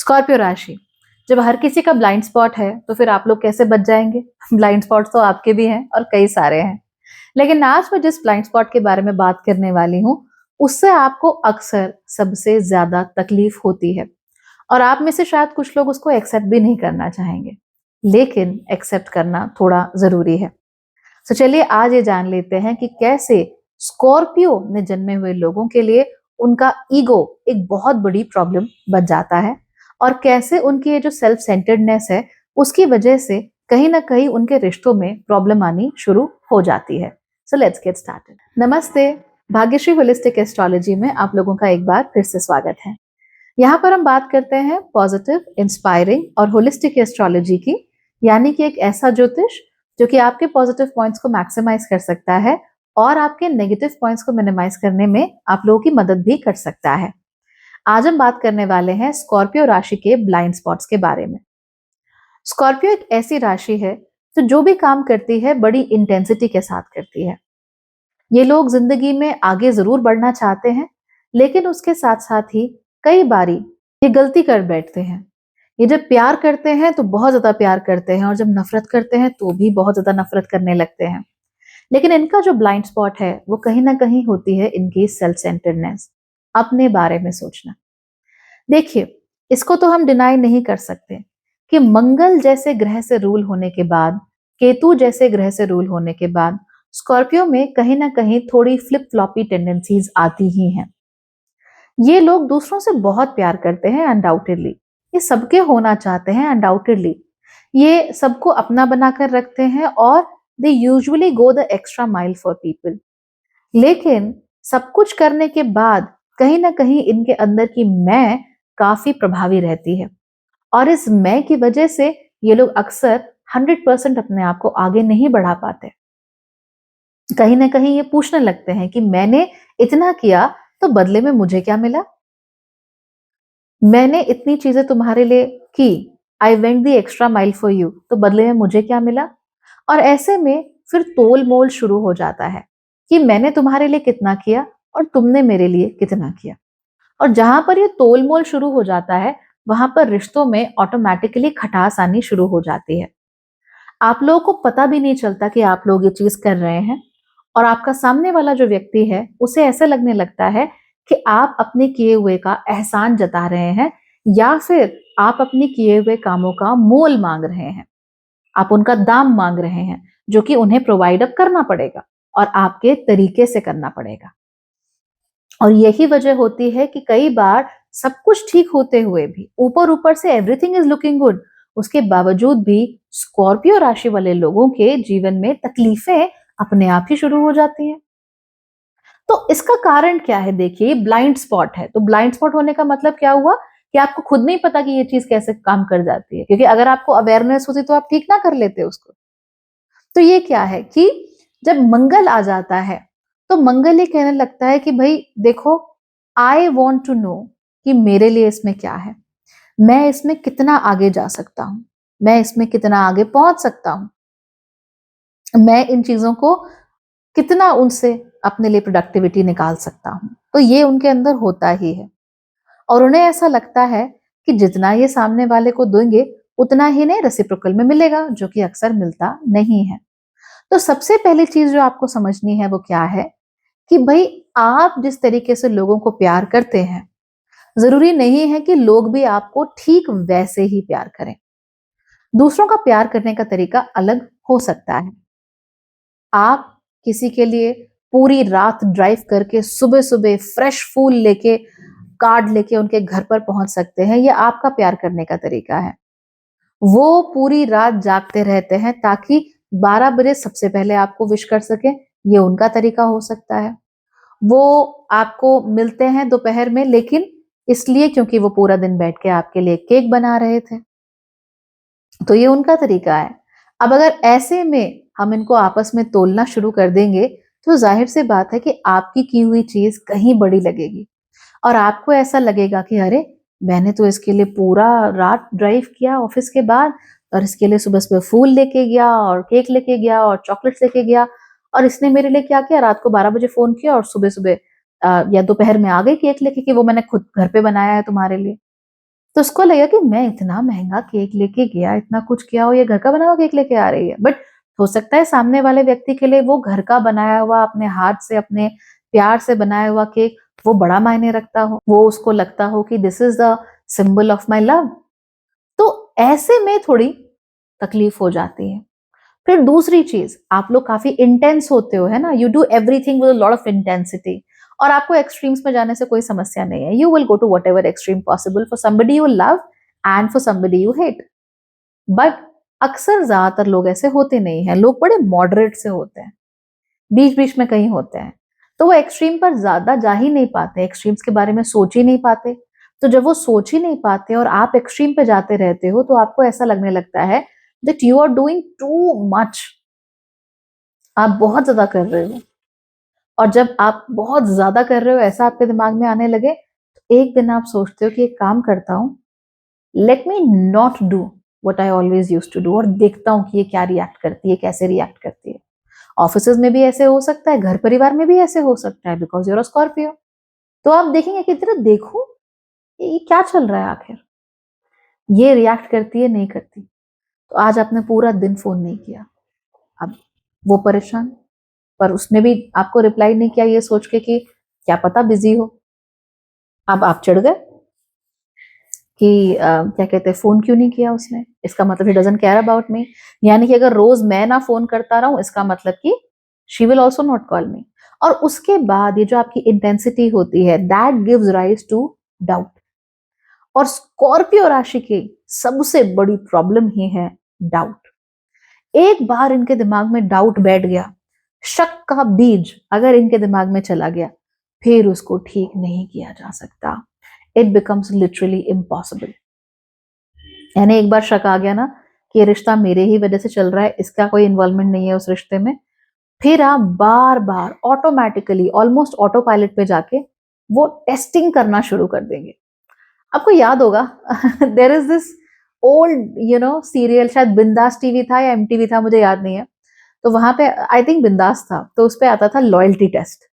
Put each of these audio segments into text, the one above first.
Scorpio राशि, जब हर किसी का ब्लाइंड स्पॉट है तो फिर आप लोग कैसे बच जाएंगे? ब्लाइंड स्पॉट तो आपके भी हैं और कई सारे हैं। लेकिन आज मैं जिस ब्लाइंड स्पॉट के बारे में बात करने वाली हूँ, उससे आपको अक्सर सबसे ज्यादा तकलीफ होती है और आप में से शायद कुछ लोग उसको एक्सेप्ट भी नहीं करना चाहेंगे, लेकिन एक्सेप्ट करना थोड़ा जरूरी है। तो चलिए आज ये जान लेते हैं कि कैसे स्कॉर्पियो में जन्मे हुए लोगों के लिए उनका ईगो एक बहुत बड़ी प्रॉब्लम बन जाता है और कैसे उनकी ये जो सेल्फ सेंटर्डनेस है उसकी वजह से कहीं ना कहीं उनके रिश्तों में प्रॉब्लम आनी शुरू हो जाती है। So let's get started. नमस्ते, भाग्यश्री होलिस्टिक एस्ट्रोलॉजी में आप लोगों का एक बार फिर से स्वागत है। यहाँ पर हम बात करते हैं पॉजिटिव, इंस्पायरिंग और होलिस्टिक एस्ट्रोलॉजी की, यानी कि एक ऐसा ज्योतिष जो कि आपके पॉजिटिव पॉइंट्स को मैक्सिमाइज कर सकता है और आपके नेगेटिव पॉइंट्स को मिनिमाइज करने में आप लोगों की मदद भी कर सकता है। आज हम बात करने वाले हैं स्कॉर्पियो राशि के ब्लाइंड स्पॉट्स के बारे में। स्कॉर्पियो एक ऐसी राशि है तो जो भी काम करती है बड़ी इंटेंसिटी के साथ करती है। ये लोग जिंदगी में आगे जरूर बढ़ना चाहते हैं, लेकिन उसके साथ साथ ही कई बारी ये गलती कर बैठते हैं। ये जब प्यार करते हैं तो बहुत ज्यादा प्यार करते हैं और जब नफरत करते हैं तो भी बहुत ज्यादा नफरत करने लगते हैं। लेकिन इनका जो ब्लाइंड स्पॉट है वो कहीं ना कहीं होती है इनकी सेल्फ सेंटर्डनेस, अपने बारे में सोचना। देखिए, इसको तो हम डिनाई नहीं कर सकते कि मंगल जैसे ग्रह से रूल होने के बाद, केतु जैसे ग्रह से रूल होने के बाद स्कॉर्पियो में कहीं ना कहीं थोड़ी फ्लिप फ्लॉपी टेंडेंसीज आती ही हैं। ये लोग दूसरों से बहुत प्यार करते हैं अनडाउटेडली, ये सबके होना चाहते हैं अनडाउटेडली, ये सबको अपना बनाकर रखते हैं और they usually go the extra mile for people. लेकिन सब कुछ करने के बाद कहीं ना कहीं इनके अंदर की मैं काफी प्रभावी रहती है और इस मैं की वजह से ये लोग अक्सर 100% अपने आप को आगे नहीं बढ़ा पाते। कहीं ना कहीं ये पूछने लगते हैं कि मैंने इतना किया तो बदले में मुझे क्या मिला? मैंने इतनी चीजें तुम्हारे लिए की, I went the extra mile for you, तो बदले में मुझे क्या मिला? और ऐसे में फिर तोल मोल शुरू हो जाता है कि मैंने तुम्हारे लिए कितना किया और तुमने मेरे लिए कितना किया। और जहां पर ये तोल मोल शुरू हो जाता है वहां पर रिश्तों में ऑटोमेटिकली खटास आनी शुरू हो जाती है। आप लोगों को पता भी नहीं चलता कि आप लोग ये चीज कर रहे हैं और आपका सामने वाला जो व्यक्ति है उसे ऐसे लगने लगता है कि आप अपने किए हुए का एहसान जता रहे हैं या फिर आप अपने किए हुए कामों का मोल मांग रहे हैं, आप उनका दाम मांग रहे हैं जो कि उन्हें प्रोवाइड अप करना पड़ेगा और आपके तरीके से करना पड़ेगा। और यही वजह होती है कि कई बार सब कुछ ठीक होते हुए भी, ऊपर ऊपर से एवरीथिंग इज लुकिंग गुड, उसके बावजूद भी स्कॉर्पियो राशि वाले लोगों के जीवन में तकलीफें अपने आप ही शुरू हो जाती हैं। तो इसका कारण क्या है? देखिए, ब्लाइंड स्पॉट है, तो ब्लाइंड स्पॉट होने का मतलब क्या हुआ कि आपको खुद नहीं पता कि ये चीज कैसे काम कर जाती है, क्योंकि अगर आपको अवेयरनेस होती तो आप ठीक ना कर लेते उसको। तो ये क्या है कि जब मंगल आ जाता है तो मंगल ये कहने लगता है कि भाई देखो, आई वॉन्ट टू नो कि मेरे लिए इसमें क्या है, मैं इसमें कितना आगे जा सकता हूं, मैं इसमें कितना आगे पहुंच सकता हूं, मैं इन चीजों को कितना उनसे अपने लिए प्रोडक्टिविटी निकाल सकता हूं। तो ये उनके अंदर होता ही है और उन्हें ऐसा लगता है कि जितना ये सामने वाले को देंगे उतना ही नहीं रेसिप्रोकल में मिलेगा, जो कि अक्सर मिलता नहीं है। तो सबसे पहली चीज जो आपको समझनी है वो क्या है कि भाई, आप जिस तरीके से लोगों को प्यार करते हैं, जरूरी नहीं है कि लोग भी आपको ठीक वैसे ही प्यार करें। दूसरों का प्यार करने का तरीका अलग हो सकता है। आप किसी के लिए पूरी रात ड्राइव करके सुबह सुबह फ्रेश फूल लेके, कार्ड लेके उनके घर पर पहुंच सकते हैं, ये आपका प्यार करने का तरीका है। वो पूरी रात जागते रहते हैं ताकि 12 बजे सबसे पहले आपको विश कर सके, ये उनका तरीका हो सकता है। वो आपको मिलते हैं दोपहर में, लेकिन इसलिए क्योंकि वो पूरा दिन बैठ के आपके लिए केक बना रहे थे, तो ये उनका तरीका है। अब अगर ऐसे में हम इनको आपस में तोलना शुरू कर देंगे तो जाहिर सी बात है कि आपकी की हुई चीज कहीं बड़ी लगेगी और आपको ऐसा लगेगा कि अरे, मैंने तो इसके लिए पूरा रात ड्राइव किया ऑफिस के बाद और इसके लिए सुबह सुबह फूल लेके गया और केक लेके गया और चॉकलेट्स लेके गया, और इसने मेरे लिए क्या किया, रात को 12 बजे फोन किया और सुबह सुबह या दोपहर में आ गई केक लेके कि वो मैंने खुद घर पे बनाया है तुम्हारे लिए। तो उसको लगा कि मैं इतना महंगा केक लेके गया, इतना कुछ किया और ये घर का बना हुआ केक लेके आ रही है। बट हो सकता है सामने वाले व्यक्ति के लिए वो घर का बनाया हुआ, अपने हाथ से, अपने प्यार से बनाया हुआ केक वो बड़ा मायने रखता हो, वो उसको लगता हो कि this is the symbol of my love. तो ऐसे में थोड़ी तकलीफ हो जाती है। फिर दूसरी चीज, आप लोग काफी इंटेंस होते हो, है ना, you do everything with a lot of intensity, और आपको एक्सट्रीम्स में जाने से कोई समस्या नहीं है। You will go to whatever extreme possible for somebody you love and for somebody you hate. But अक्सर ज्यादातर लोग ऐसे होते नहीं हैं, लोग बड़े मॉडरेट से होते हैं, बीच बीच में कहीं होते हैं। तो वो एक्सट्रीम पर ज्यादा जा ही नहीं पाते, एक्सट्रीम्स के बारे में सोच ही नहीं पाते। तो जब वो सोच ही नहीं पाते और आप एक्सट्रीम पे जाते रहते हो, तो आपको ऐसा लगने लगता है that you are doing too much, आप बहुत ज्यादा कर रहे हो। और जब आप बहुत ज्यादा कर रहे हो, ऐसा आपके दिमाग में आने लगे, तो एक दिन आप सोचते हो कि एक काम करता हूं, let me not do what I always use to do, और देखता हूं कि ये क्या रिएक्ट करती है, कैसे रिएक्ट करती है। ऑफिस में भी ऐसे हो सकता है, घर परिवार में भी ऐसे हो सकता है, बिकॉज यूर अ स्कॉर्पियो। तो आप देखेंगे कि तरह देखो ये क्या चल रहा है आखिर, ये रिएक्ट करती है नहीं करती। तो आज आपने पूरा दिन फोन नहीं किया, अब वो परेशान, पर उसने भी आपको रिप्लाई नहीं किया ये सोच के कि क्या पता बिजी हो। अब आप चिढ़ गए कि क्या कहते हैं, फोन क्यों नहीं किया उसने, इसका मतलब he doesn't care about me. यानी कि अगर रोज मैं ना फोन करता रहूं, इसका मतलब कि she will also not call me. और उसके बाद ये जो आपकी इंटेंसिटी होती है, that gives rise to doubt. और स्कॉर्पियो राशि की सबसे बड़ी प्रॉब्लम ही है डाउट। एक बार इनके दिमाग में डाउट बैठ गया, शक का बीज अगर इनके दिमाग में चला गया, फिर उसको ठीक नहीं किया जा सकता। It becomes literally impossible. यानी एक बार शक आ गया ना कि ये रिश्ता मेरे ही वजह से चल रहा है, इसका कोई इन्वॉल्वमेंट नहीं है उस रिश्ते में, फिर आप बार बार ऑटोमेटिकली ऑलमोस्ट ऑटो पायलट पे जाके वो टेस्टिंग करना शुरू कर देंगे। आपको याद होगा there is this old serial, शायद बिंदास टीवी था या एमटीवी था, मुझे याद नहीं है। तो वहां पे आई थिंक बिंदास था, तो उस पे आता था लॉयल्टी टेस्ट।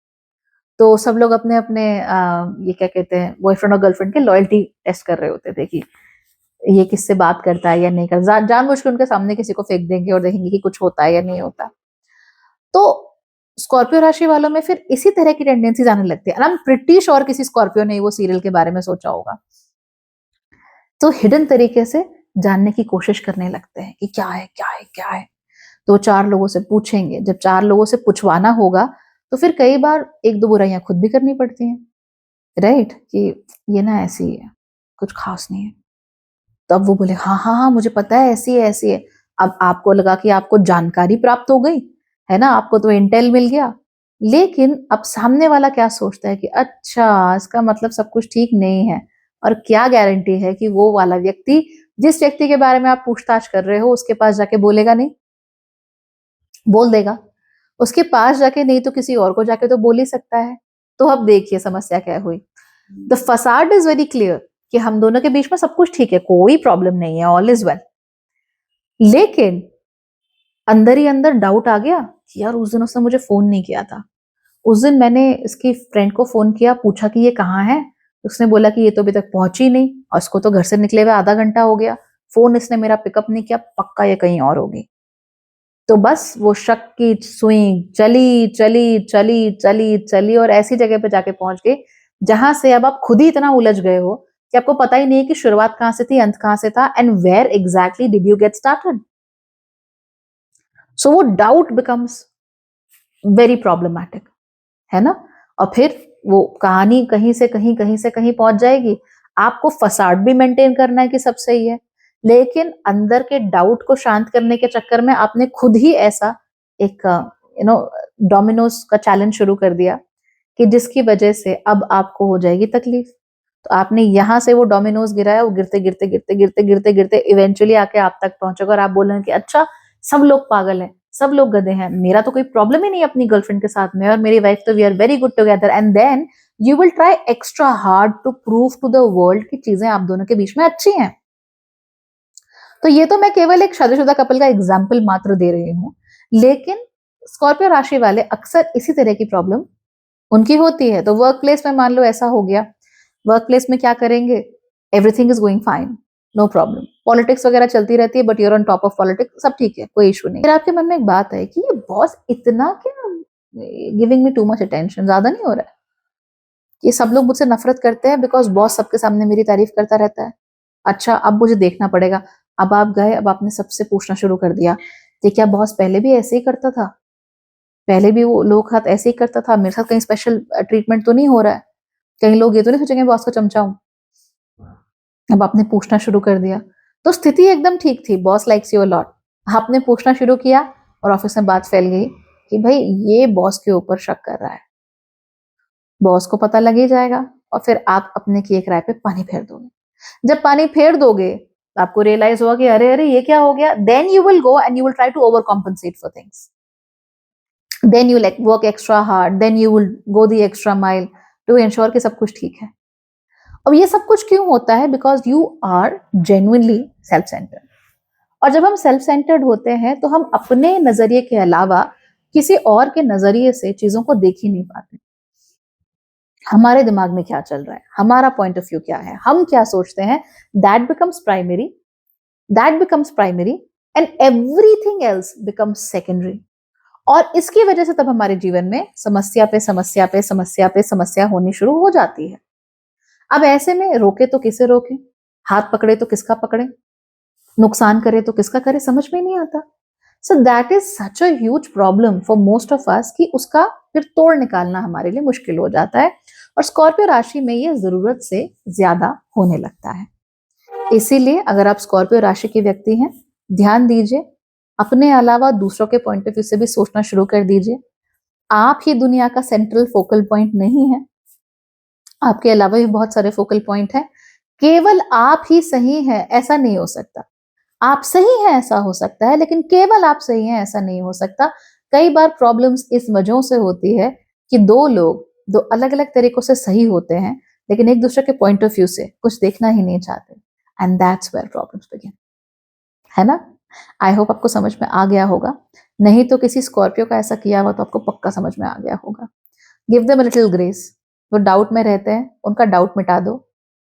तो सब लोग अपने अपने ये क्या कहते हैं, बॉयफ्रेंड और गर्लफ्रेंड के लॉयल्टी टेस्ट कर रहे होते थे कि ये किससे बात करता है या नहीं करता, जानबूझ के उनके सामने किसी को फेंक देंगे और देखेंगे कि कुछ होता है या नहीं होता। तो स्कॉर्पियो राशि वालों में फिर इसी तरह की टेंडेंसीज आने लगती है। आई एम प्रिटी श्योर किसी स्कॉर्पियो ने वो सीरियल के बारे में सोचा होगा। तो हिडन तरीके से जानने की कोशिश करने लगते हैं कि क्या है क्या है क्या है। तो चार लोगों से पूछेंगे, जब चार लोगों से पूछवाना होगा तो फिर कई बार एक दो बुराइयां खुद भी करनी पड़ती हैं, राइट, कि ये ना ऐसी ही है, कुछ खास नहीं है। तब वो बोले हाँ हाँ हाँ मुझे पता है ऐसी है ऐसी है। अब आपको लगा कि आपको जानकारी प्राप्त हो गई है ना, आपको तो इंटेल मिल गया। लेकिन अब सामने वाला क्या सोचता है कि अच्छा इसका मतलब सब कुछ ठीक नहीं है, और क्या गारंटी है कि वो वाला व्यक्ति, जिस व्यक्ति के बारे में आप पूछताछ कर रहे हो, उसके पास जाके बोलेगा नहीं, बोल देगा। उसके पास जाके नहीं तो किसी और को जाके तो बोल ही सकता है। तो अब देखिए समस्या क्या हुई। The facade is very clear कि हम दोनों के बीच में सब कुछ ठीक है, कोई प्रॉब्लम नहीं है, ऑल इज वेल। लेकिन अंदर ही अंदर डाउट आ गया कि यार उस दिन उसने मुझे फोन नहीं किया था, उस दिन मैंने इसकी फ्रेंड को फोन किया, पूछा कि ये कहाँ है, उसने बोला कि ये तो अभी तक पहुंची नहीं, और उसको तो घर से निकले हुए आधा घंटा हो गया, फोन इसने मेरा पिकअप नहीं किया, पक्का ये कहीं और होगी। तो बस वो शक की सुई चली चली चली चली चली और ऐसी जगह पे जाके पहुंच गई जहां से अब आप खुद ही इतना उलझ गए हो कि आपको पता ही नहीं है कि शुरुआत कहां से थी, अंत कहां से था, and where exactly did you get started. So वो डाउट बिकम्स वेरी प्रॉब्लमैटिक, है ना। और फिर वो कहानी कहीं से कहीं, कहीं से कहीं पहुंच जाएगी। आपको फसाड भी मेंटेन करना है कि सब सही है, लेकिन अंदर के डाउट को शांत करने के चक्कर में आपने खुद ही ऐसा एक डोमिनोज का चैलेंज शुरू कर दिया कि जिसकी वजह से अब आपको हो जाएगी तकलीफ। तो आपने यहां से वो डोमिनोज गिराया, वो गिरते गिरते गिरते गिरते गिरते गिरते इवेंचुअली आके आप तक पहुंचेगा, और आप बोल रहे हैं कि अच्छा सब लोग पागल हैं, सब लोग गधे हैं, मेरा तो कोई प्रॉब्लम ही नहीं अपनी गर्लफ्रेंड के साथ में, और मेरी वाइफ तो we are very good together. And then you will try extra hard to prove to the world कि चीजें आप दोनों के बीच में अच्छी हैं। तो ये तो मैं केवल एक शादीशुदा कपल का एग्जाम्पल मात्र दे रही हूँ, लेकिन स्कॉर्पियो राशि वाले अक्सर इसी तरह की प्रॉब्लम उनकी होती है। तो वर्क प्लेस में मान लो ऐसा हो गया, वर्क प्लेस में क्या करेंगे, everything is going fine, no problem, politics वगैरह चलती रहती है but you're on top of politics, सब ठीक है, कोई इशू नहीं। फिर आपके मन में एक बात है कि ये बॉस इतना क्या giving me too much attention, ज्यादा नहीं हो रहा है? ये सब लोग मुझसे नफरत करते हैं बिकॉज बॉस सबके सामने मेरी तारीफ करता रहता है। अच्छा, अब मुझे देखना पड़ेगा। अब आप गए, अब आपने सबसे पूछना शुरू कर दिया कि क्या बॉस पहले भी ऐसे ही करता था, पहले भी वो लोग साथ ऐसे ही करता था, मेरे साथ कहीं स्पेशल ट्रीटमेंट तो नहीं हो रहा है, कहीं लोग ये तो नहीं सोचेंगे बॉस का चमचा हूं। अब आपने पूछना शुरू कर दिया, तो स्थिति एकदम ठीक थी, boss likes you a lot. आपने पूछना शुरू किया और ऑफिस में बात फैल गई कि भाई ये बॉस के ऊपर शक कर रहा है, बॉस को पता लग ही जाएगा और फिर आप अपने की एक राय पे पानी फेर दोगे। जब पानी फेर दोगे तो आपको रियलाइज होगा कि अरे अरे ये क्या हो गया, then you will go and you will try to overcompensate for things, then you like work extra hard, then you will go the extra mile to ensure कि सब कुछ ठीक है। अब ये सब कुछ क्यों होता है? Because you are genuinely self centred. और जब हम सेल्फ सेंटर्ड होते हैं तो हम अपने नजरिए के अलावा किसी और के नजरिए से चीजों को देख ही नहीं पाते। हमारे दिमाग में क्या चल रहा है, हमारा पॉइंट ऑफ व्यू क्या है, हम क्या सोचते हैं, that becomes primary, that becomes primary and everything else becomes secondary. और इसकी वजह से तब हमारे जीवन में समस्या पे समस्या पे समस्या पे समस्या होनी शुरू हो जाती है। अब ऐसे में रोके तो किसे रोके, हाथ पकड़े तो किसका पकड़े, नुकसान करे तो किसका करे, समझ में नहीं आता। So that is such a huge problem for most of us कि उसका फिर तोड़ निकालना हमारे लिए मुश्किल हो जाता है। और स्कॉर्पियो राशि में ये जरूरत से ज्यादा होने लगता है। इसीलिए अगर आप स्कॉर्पियो राशि के व्यक्ति हैं, ध्यान दीजिए, अपने अलावा दूसरों के पॉइंट ऑफ व्यू से भी सोचना शुरू कर दीजिए। आप ही दुनिया का सेंट्रल फोकल पॉइंट नहीं है, आपके अलावा भी बहुत सारे फोकल पॉइंट हैं। केवल आप ही सही हैं ऐसा नहीं हो सकता। आप सही हैं ऐसा हो सकता है, लेकिन केवल आप सही हैं ऐसा नहीं हो सकता। कई बार प्रॉब्लम्स इस वजह से होती है कि दो लोग दो अलग अलग तरीकों से सही होते हैं, लेकिन एक दूसरे के पॉइंट ऑफ व्यू से कुछ देखना ही नहीं चाहते, and that's where problems begin. है ना? आई होप आपको समझ में आ गया होगा। नहीं तो किसी स्कॉर्पियो का ऐसा किया हुआ तो आपको पक्का समझ में आ गया होगा। Give them a little grace. वो डाउट में रहते हैं, उनका डाउट मिटा दो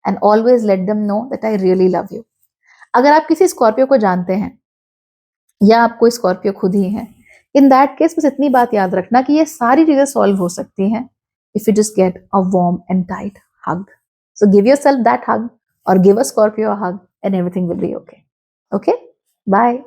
and always let them know that I really love you. अगर आप किसी स्कॉर्पियो को जानते हैं या आप कोई स्कॉर्पियो खुद ही हैं, इन दैट केस बस इतनी बात याद रखना कि ये सारी चीजें सॉल्व हो सकती हैं if you just get a warm and tight hug. So give yourself that hug और give a Scorpio a hug and everything will be okay. Okay, bye.